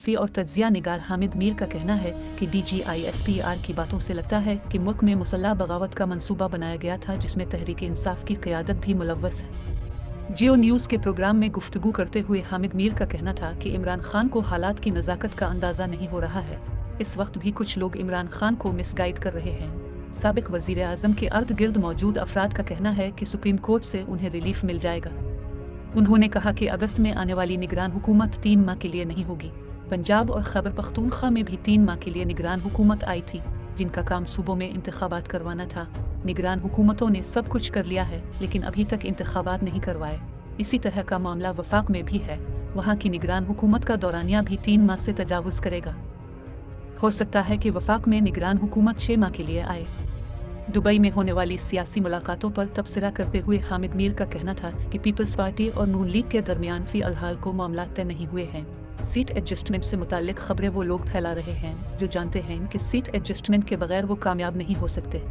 फी और तज्जिया निगार हामिद मीर का कहना है कि DGISPR की बातों से लगता है कि मुल्क में मुसल्लह बगावत का मंसूबा बनाया गया था जिसमें तहरीक इंसाफ की क़यादत भी मुलव्वस है। जियो न्यूज़ के प्रोग्राम में गुफ्तगू करते हुए हामिद मीर का कहना था कि इमरान खान को हालात की नज़ाकत का अंदाज़ा नहीं हो रहा है। इस वक्त भी कुछ लोग इमरान खान को मिसगाइड कर रहे हैं। साबिक वज़ीर आज़म के अर्द गिर्द मौजूद अफराद का कहना है कि सुप्रीम कोर्ट से उन्हें रिलीफ मिल जाएगा। उन्होंने कहा कि अगस्त में आने वाली निगरान हुकूमत 3 माह के लिए नहीं होगी। पंजाब और खैबर पख्तूनख्वा में भी 3 माह के लिए निगरान हुकूमत आई थी जिनका काम सूबों में इंतखाबात करवाना था। निगरान हुकूमतों ने सब कुछ कर लिया है लेकिन अभी तक इंतखाबात नहीं करवाए। इसी तरह का मामला वफाक में भी है। वहाँ की निगरान हुकूमत का दौरानिया भी 3 माह से तजावुज़ करेगा। हो सकता है कि वफाक में निगरान हुकूमत 6 माह के लिए आए। दुबई में होने वाली सियासी मुलाकातों पर तबसरा करते हुए हामिद मीर का कहना था कि पीपल्स पार्टी और नून लीग के दरमियान फ़िलहाल को मामला तय नहीं हुए हैं। सीट एडजस्टमेंट से मुताल्लिक खबरें वो लोग फैला रहे हैं जो जानते हैं कि सीट एडजस्टमेंट के बगैर वो कामयाब नहीं हो सकते।